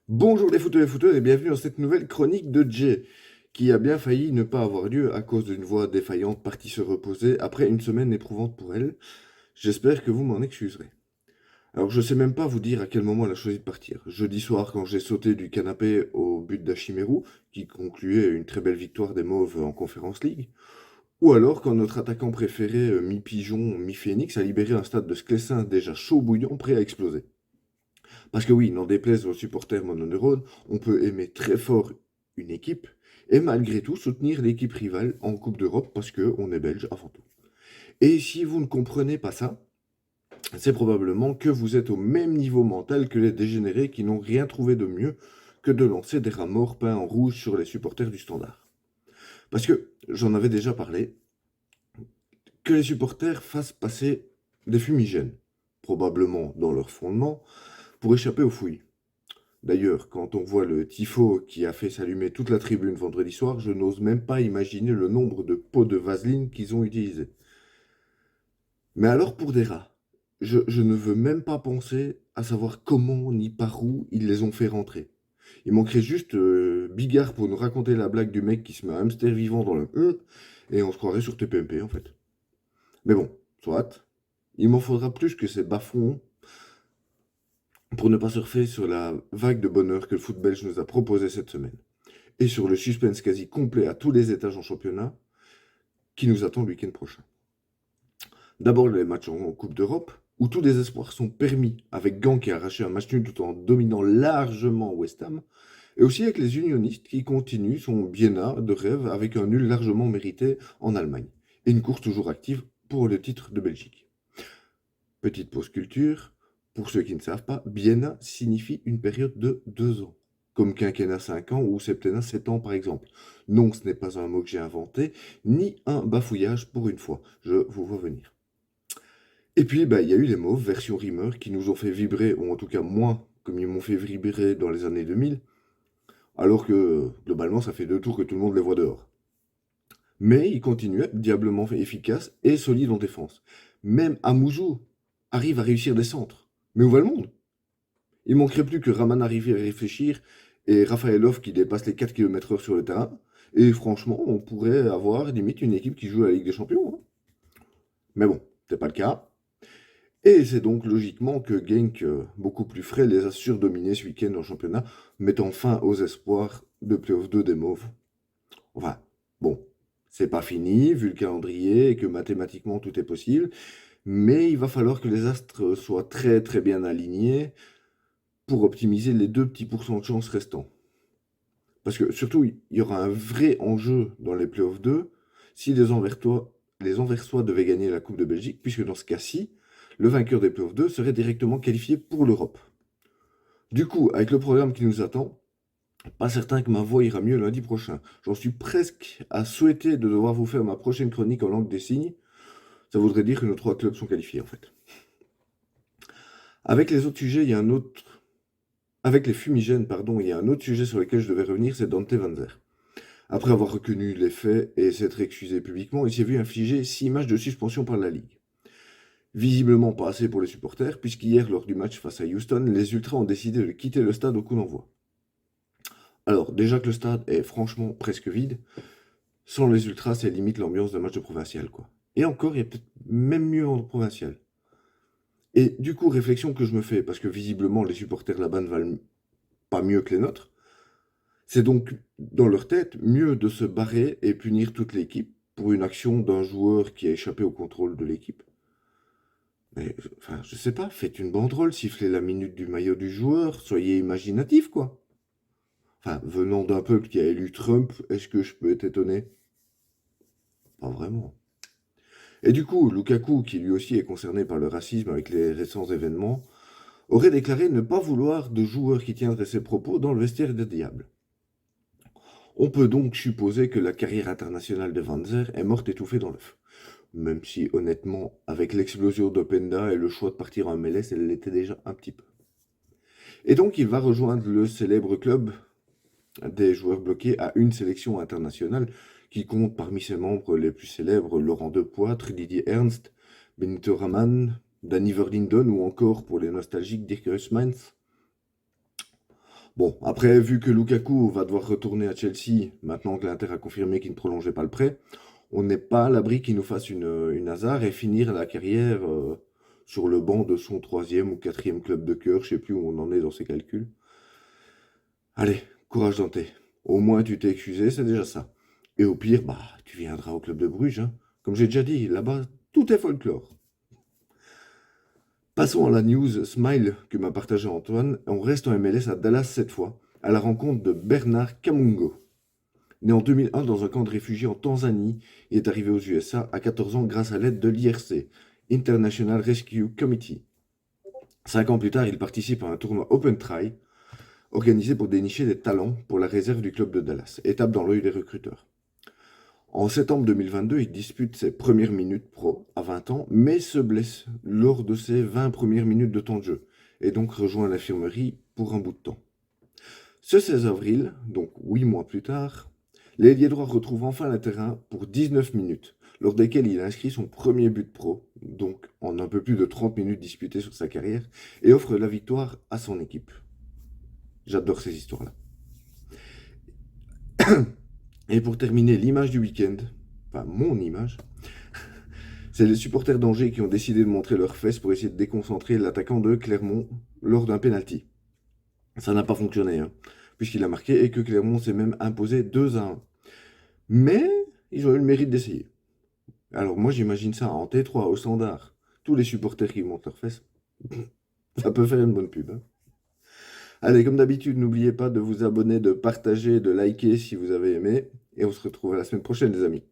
Bonjour les footeux et bienvenue dans cette nouvelle chronique de Jay, qui a bien failli ne pas avoir lieu à cause d'une voix défaillante partie se reposer après une semaine éprouvante pour elle. J'espère que vous m'en excuserez. Alors je sais même pas vous dire à quel moment elle a choisi de partir. Jeudi soir quand j'ai sauté du canapé au but d'Ashimeru, qui concluait une très belle victoire des Mauves en Conference League, ou alors quand notre attaquant préféré, mi-pigeon, mi-phénix, a libéré un stade de Sclessin déjà chaud bouillant, prêt à exploser. Parce que oui, n'en déplaise aux supporters mononeurones, on peut aimer très fort une équipe et malgré tout soutenir l'équipe rivale en Coupe d'Europe parce qu'on est belge avant tout. Et si vous ne comprenez pas ça, c'est probablement que vous êtes au même niveau mental que les dégénérés qui n'ont rien trouvé de mieux que de lancer des rats morts peints en rouge sur les supporters du Standard. Parce que, j'en avais déjà parlé, que les supporters fassent passer des fumigènes, probablement dans leur fondement, pour échapper aux fouilles. D'ailleurs, quand on voit le tifo qui a fait s'allumer toute la tribune vendredi soir, je n'ose même pas imaginer le nombre de pots de vaseline qu'ils ont utilisés. Mais alors pour des rats, je ne veux même pas penser à savoir comment ni par où ils les ont fait rentrer. Il manquerait juste Bigard pour nous raconter la blague du mec qui se met un hamster vivant dans le et on se croirait sur TPMP en fait. Mais bon, soit. Il m'en faudra plus que ces bas-fonds pour ne pas surfer sur la vague de bonheur que le foot belge nous a proposé cette semaine. Et sur le suspense quasi complet à tous les étages en championnat qui nous attend le week-end prochain. D'abord les matchs en Coupe d'Europe, où tous les espoirs sont permis, avec Gand qui a arraché un match nul tout en dominant largement West Ham, et aussi avec les unionistes qui continuent son biennat de rêve avec un nul largement mérité en Allemagne, et une course toujours active pour le titre de Belgique. Petite pause culture, pour ceux qui ne savent pas, biennat signifie une période de 2 ans, comme quinquennat 5 ans ou septennat 7 ans par exemple. Non, ce n'est pas un mot que j'ai inventé, ni un bafouillage pour une fois, je vous vois venir. Et puis, bah, il y a eu les Mauves, version Rimmer, qui nous ont fait vibrer, ou en tout cas moins, comme ils m'ont fait vibrer dans les années 2000, alors que, globalement, ça fait 2 tours que tout le monde les voit dehors. Mais ils continuent à être diablement efficaces et solides en défense. Même Amouzou arrive à réussir des centres. Mais où va le monde? Il manquerait plus que Raman arrive à réfléchir et Rafaelov qui dépasse les 4 km/h sur le terrain. Et franchement, on pourrait avoir limite une équipe qui joue à la Ligue des Champions, hein. Mais bon, c'est pas le cas. Et c'est donc logiquement que Genk, beaucoup plus frais, les a surdominés ce week-end en championnat, mettant fin aux espoirs de Playoff 2 des Mauves. Enfin, bon, c'est pas fini, vu le calendrier et que mathématiquement tout est possible, mais il va falloir que les astres soient très très bien alignés pour optimiser les 2 petits pourcents de chance restants. Parce que surtout, il y aura un vrai enjeu dans les playoffs 2 si les Anversois devaient gagner la Coupe de Belgique, puisque dans ce cas-ci, le vainqueur des playoffs 2 serait directement qualifié pour l'Europe. Du coup, avec le programme qui nous attend, pas certain que ma voix ira mieux lundi prochain. J'en suis presque à souhaiter de devoir vous faire ma prochaine chronique en langue des signes. Ça voudrait dire que nos 3 clubs sont qualifiés en fait. Avec les autres sujets, il y a un autre. Avec les fumigènes, pardon, il y a un autre sujet sur lequel je devais revenir, c'est Dante Van Zer. Après avoir reconnu les faits et s'être excusé publiquement, il s'est vu infliger 6 matchs de suspension par la Ligue. Visiblement pas assez pour les supporters, puisqu'hier, lors du match face à Houston, les Ultras ont décidé de quitter le stade au coup d'envoi. Alors, déjà que le stade est franchement presque vide, sans les Ultras, c'est limite l'ambiance d'un match de provincial, quoi. Et encore, il y a peut-être même mieux en provincial. Et du coup, réflexion que je me fais, parce que visiblement les supporters là-bas ne valent pas mieux que les nôtres, c'est donc dans leur tête mieux de se barrer et punir toute l'équipe pour une action d'un joueur qui a échappé au contrôle de l'équipe. Mais, enfin, je sais pas, faites une banderole, sifflez la minute du maillot du joueur, soyez imaginatif, quoi. Enfin, venant d'un peuple qui a élu Trump, est-ce que je peux être étonné? Pas vraiment. Et du coup, Lukaku, qui lui aussi est concerné par le racisme avec les récents événements, aurait déclaré ne pas vouloir de joueur qui tiendrait ses propos dans le vestiaire des diables. On peut donc supposer que la carrière internationale de Van Zer est morte étouffée dans l'œuf. Même si, honnêtement, avec l'explosion d'Openda et le choix de partir en MLS, elle l'était déjà un petit peu. Et donc, il va rejoindre le célèbre club des joueurs bloqués à une sélection internationale qui compte parmi ses membres les plus célèbres Laurent Depoitre, Didier Ernst, Benito Raman, Danny Verlinden ou encore pour les nostalgiques Dirk Huysmans. Bon, après, vu que Lukaku va devoir retourner à Chelsea, maintenant que l'Inter a confirmé qu'il ne prolongeait pas le prêt, on n'est pas à l'abri qu'il nous fasse une hasard et finir la carrière sur le banc de son troisième ou quatrième club de cœur, je sais plus où on en est dans ses calculs. Allez, courage Dante. Au moins tu t'es excusé, c'est déjà ça. Et au pire, bah, tu viendras au club de Bruges, hein. Comme j'ai déjà dit, là-bas, tout est folklore. Passons à la news Smile que m'a partagé Antoine. On reste en MLS à Dallas cette fois, à la rencontre de Bernard Kamungo. Né en 2001 dans un camp de réfugiés en Tanzanie, il est arrivé aux USA à 14 ans grâce à l'aide de l'IRC, International Rescue Committee. 5 ans plus tard, il participe à un tournoi Open Try, organisé pour dénicher des talents pour la réserve du club de Dallas, étape dans l'œil des recruteurs. En septembre 2022, il dispute ses premières minutes pro à 20 ans, mais se blesse lors de ses 20 premières minutes de temps de jeu, et donc rejoint l'infirmerie pour un bout de temps. Ce 16 avril, donc 8 mois plus tard, l'ailier droit retrouve enfin le terrain pour 19 minutes, lors desquelles il inscrit son premier but pro, donc en un peu plus de 30 minutes disputées sur sa carrière, et offre la victoire à son équipe. J'adore ces histoires-là. Et pour terminer, l'image du week-end, enfin mon image, c'est les supporters d'Angers qui ont décidé de montrer leurs fesses pour essayer de déconcentrer l'attaquant de Clermont lors d'un penalty. Ça n'a pas fonctionné, hein, puisqu'il a marqué et que Clermont s'est même imposé 2-1. Mais ils ont eu le mérite d'essayer. Alors moi j'imagine ça en T3 au standard. Tous les supporters qui montent leurs fesses, ça peut faire une bonne pub, hein. Allez, comme d'habitude, n'oubliez pas de vous abonner, de partager, de liker si vous avez aimé. Et on se retrouve la semaine prochaine, les amis.